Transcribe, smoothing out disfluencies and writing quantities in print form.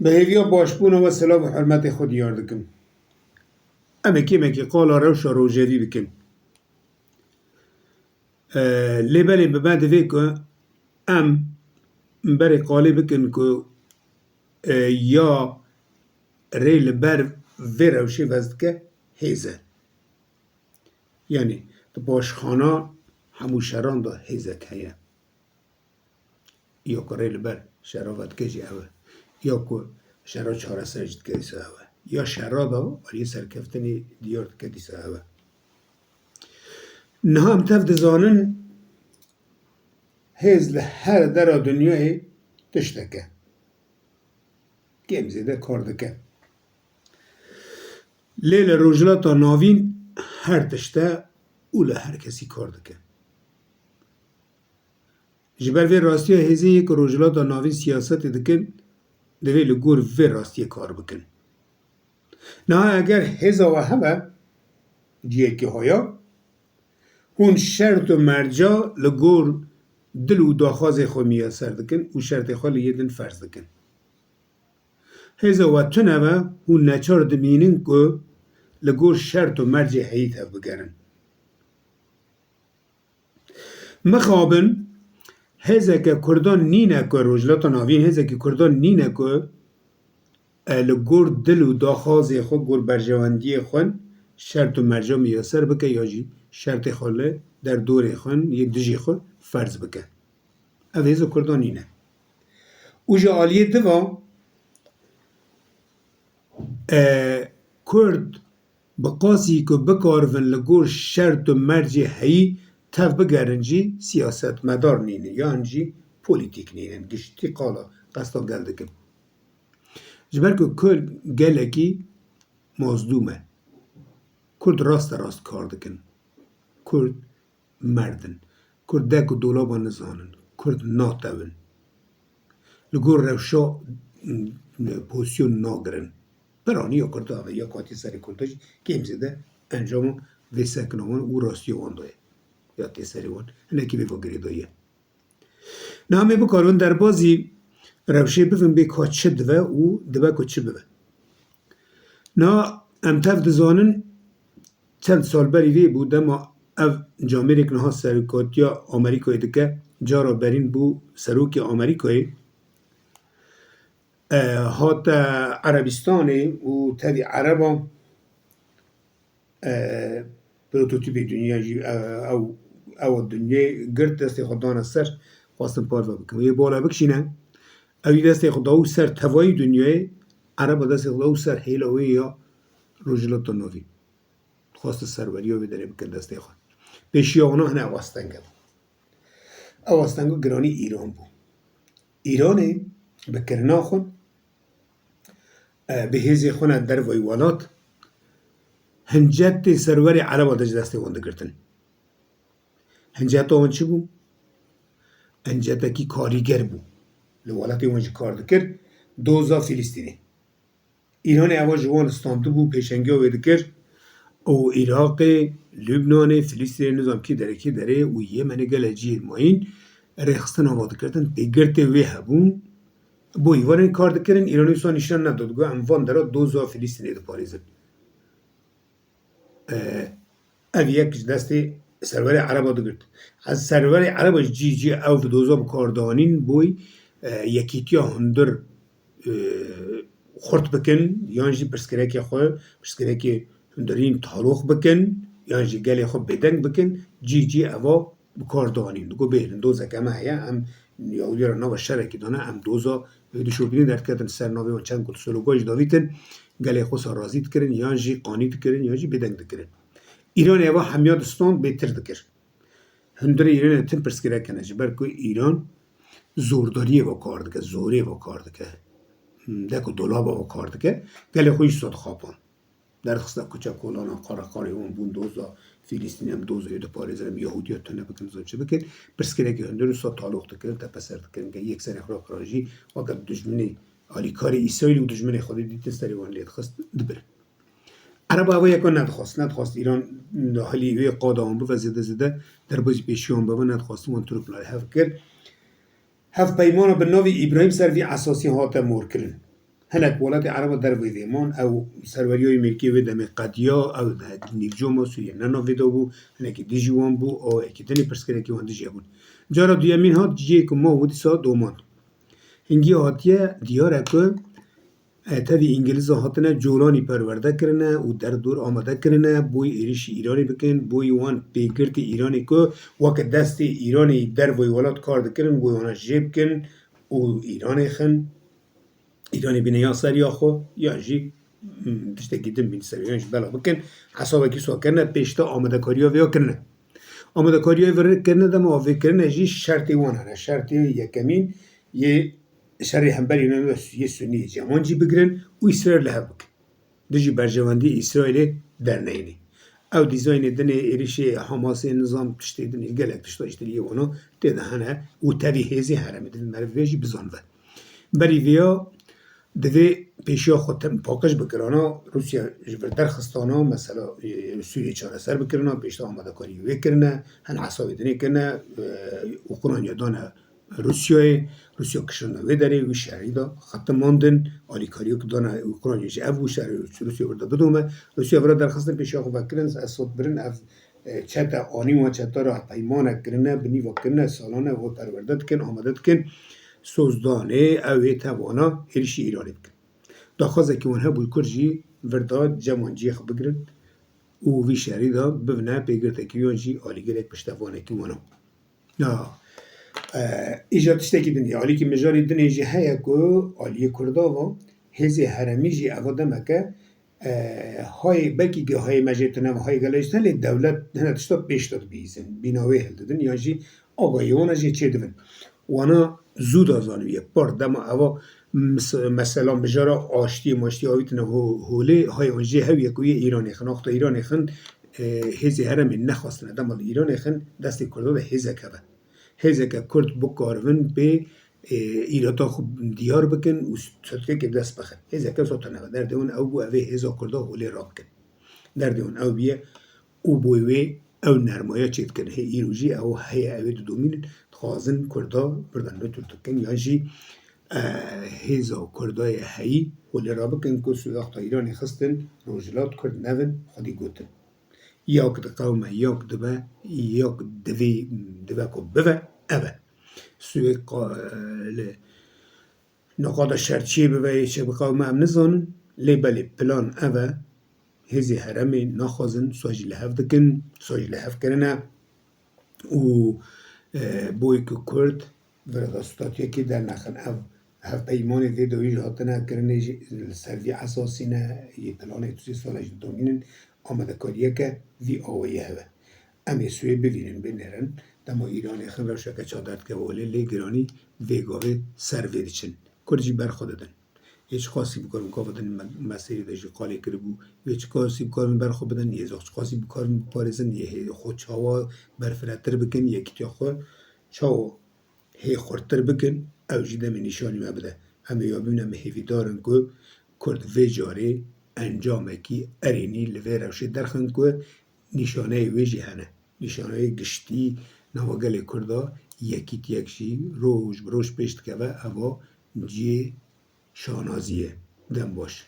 به هیویا باشبون و سلام و حرمت خود یار دکم امکی قالا روش روژوی بکن لیبلی ببند دوی که ام بری قالی بکن که یا ریل بر وی روشی وزد که هیزه یعنی تو باشخانه همو شران دا هیزه که هیه یا که ریل بر شراوت که جی اوه یا که شرا چاره سرجد که دیسه اوه یا شرا دا ولی سرکفتنی دیار که دیسه اوه نه هم تفت زانن هیز لحر در دنیای تشتکه گیم زیده کار دکه لیل روجلاتا ناوین هر تشته او لحر کسی کار دکه جبر وی راستی هیزه یک روجلاتا ناوین سیاست دکن دوی لگور وی راستی کار بکن نه اگر هیزه و همه دیه که هایا هون شرط و مرجا لگور دل و داخواز خو میاسر دکن و شرط خو لیدن فرض دکن هیزا و تنوه هون نچار دمینن که لگور شرط و مرجع حیط هف بگرن مخابن هیزا که کردان نینه که روجلاتا ناوین هیزا که کردان نینه که لگور دل و داخواز خو گور برجواندی خون شرط و مرجع میاسر بکه یا جی شرط خو در دور خون یک دجی خو فرض بکه او هیزا کردان نینه او جا آلیه دوام کرد بقاسی که بکارون لگور شرط و مرجع هی تف بگرنجی سیاست مدار نینه یا انجی پولیتیک نینه گشتی قالا قصدا گل دکم جبر که کرد گله کی مازدومه کرد راست کار دکن کرد مردن کرد دک و دولابا نزانن کرد ناتون لگور روشا پوزیون ناگرن برانی یا کرده آوه یا کاتی سری کردش که امزیده انجام وی سکنوان او راستی وان دایه یا تی سری وان نکی بی فاگری دایه نه همه بکارون در بازی روشه بفن بی که چه دوه او دوه که چه بوه نه امتف دزانن چند سال بری وی بوده ما او جامعه که نها سرکاتیا آمریکایی دکه جارا برین بو سروک آمریکایی هات عربستانه و تدی عربا پروتوتیپ دنیا جی او دنیا گرد دست خدان سر خواستن پارو بکن و یه بالا بکشینه اوی دست خدا او سر توای دنیای عربا دست خدا او سر هیلاوی یا رجلات نوی خواست سروری ها بدنه بکن دست خود پیشی آنها هنه اواستنگه گرانی ایران بو ایرانه بکرنا خون به هزی خونه در ویوالات هنجت سرور عربا دج دسته وانده گرتن هنجت آن چی بو؟ هنجت کی کاریگر بو لوالات اونجا کار دکر دوزا فلسطینی ایران اول جوان استانتو بو پیشنگی وید کر او عراق لبنان فلسطین نظام کی داره و یمن گلجی ماین رخصتن آباد کردن بگرت وی هبون بو ایوان کار دکرن ایرانی سو نشان نداد گو اموان درا دوزا فلسطینی ده پاریزن او یک دسته سرور عربا دگرد از سرور عربا جی او دوزا بکاردانین بوی یکیتیا هندر خورد بکن یانجی پرسکرکی خواه پرسکرکی هندرین تاروخ بکن یانجی گلی خواه بدنگ بکن جی اوا بکاردانین دگو بیرن دوزا که همه هیا هم یهودی را نو شرکی دانه هم دوزا دو شوبینی در کردن سر نوی و چند کل سلوگاش داویتن گلی خوص رازید کرن یانجی قانیت کرن یانجی بدنگ دکرن ایران اوا همیاد استان بهتر دکر هندر ایران تن پرسکرکنه جبر که ایران زورداری و کار دکه زوری و کار دکه دکو دولابا و کار دکه گلی خویش صد خوابان در خسته کچا کولانا قاره اون بون دوزا فلسطینی هم دوزا یده پاریزرم یهودی ها تنه بکن زنچه بکن پرسکره که هندر سا تعلق دکن تا پسر دکن که یک سر اخراق راجی وقت دجمنی آلیکاری ایسایل و دجمنی خودی دیتن سری وان لید خست دبر عرب هوا یکان ندخواست ایران حالی وی قاده هم و زده در بازی پیشیان با ندخواست وان تروپ لای هف کرد هف پیمان به ناوی ابراهیم سروی اساسی هات مور کرن هناك ولات عرب در ویدیمان او سروریای ملکی و دم قدیا او نیرجوم سوریه ننا ویدو بو هناك دیجوان بو او اکیدنی پرسکره کی وان دیجی بون جارا دویمین هات جیه که ما ودی سا دومان هنگی هاتیه دیاره که تدی انگلیس هاتنه جولانی پرورده کرنه و در دور آماده کرنه بوی ایریش ایرانی بکن بوی وان پیگرت ایرانی که وقت دست ایرانی در وی ولات کار دکرن بوی وانا جیب کن و ایرانی خن ایرانی بینه یا سر یا خو یا جی تشتکی دم بین سر یانش بلا بکن حسابه کی سوا کرنه پیشتا آماده کاریا ویا کرنه آماده کاریا ویا کرنه دم آوی کرنه جی شرطی وان هنه شرطی یکمین یه شرعی همبری یه سنی جمانجی بگرن و اسرائیل له بکن دجی برجواندی اسرائیل در نینی او دیزاین دنه ایریش حماس نظام تشتی دنه گلک تشتا اشتریه وانو دیده هنه و تدی هزی حرمه دن مرویجی بزانوه بری ویا دوی پیشیا خودم پاکش بکرانا روسیا جبر درخستانا مثلا سوریه چاره سر بکرانا پیشتا آماده کاری وکرنه هن عصابی دنه کرنه اوکراینیا دانه روسیا کشنده و داره و شهری دا خط ماندن آلی کاریو که دانه اوکراینیا جه او شهری روسیا برده بدومه روسیا برده درخستن پیشیا خود بکرن از صد برن اف چت آنی و چت را پیمانه کرنه بنی و کرنه سالانه و پرورده کن آماده کن سوزدانه اوی توانا هرشی ایرانی بکن داخوازه که ونها بود کرجی ورداد جمانجی خب بگرن و وی شهری دا ببنه پیگرده کیوان جی آلی گرک پشتوانه که ونها ایجا تشتکی دنیا آلی که مجاری دنیا جی هیا که آلی کرده و هزی هرمی جی اوادمه که های بلکی که های مجیتنه و های گلایشتن لی دولت هنه تشتا پیش داد بیزن بیناوی هل دادن یا جی آقایوانا جی چه دون وانا زود آزانویه پر دم اوا مثلا بجارا آشتی ماشتی آویتنه هوله های اونجی هویه که ایرانی خن اختا ایرانی خن هزی هرمی نخواستنه دم ایرانی خن دستی کرده ده هزه که هزه که کرد بکارون به ایراتا خوب دیار بکن و صدقه که دست بخن هزه که سوتا نوه در دیون او بو اوه هزا کرده هوله راب کن در دیون او بیه او بویوه او نرمایا چید کن هی ایروژی او هی اوه دو دومین خوازن کرده بردن نتو تکن یا جی هزا کرده هی هوله راب کن که سویاختا ایرانی خستن روجلات کرد نون خودی گوتن یاک د قومه یاک دبه یاک دوی دبه که بوه اوه سوی نقاط شرچیه بوه چه به قومه هم نزانن لی بلی پلان اوه هزی هرمی نخوازن سواجی لحف دکن سواجی لحف کرنه و بوی که کرد ورداستاتیه که در نخن او هف پیمانی که دویج هاتنه کرنه سروی اساسی نه یه پلانه توسی سالش دومینن آمده کاریه که وی آویه هوه امی سوی ببینن بینرن دما ایرانی خن روشه که چادرد که ولی لی گرانی ویگاوه سروی دیچن کرجی برخوددن هیچ خاصی بکارم که بدن مسیری داشتی قالی کرده بو هیچ خاصی بکارم برخود بدن یه زخش خاصی بکارم پارزن یه خود چاوا برفراتر بکن یکی تا خود چاوا هی خورتر بکن او جیده می نشانی مبده همه یابیم هیوی دارن که کرد وی جاره انجامه کی ارینی لوی روشه درخن که نشانه ویجی هنه نشانه گشتی نواگل کرده یکیت یکشی روش پیشت که و اوا جی شانازیه دم باش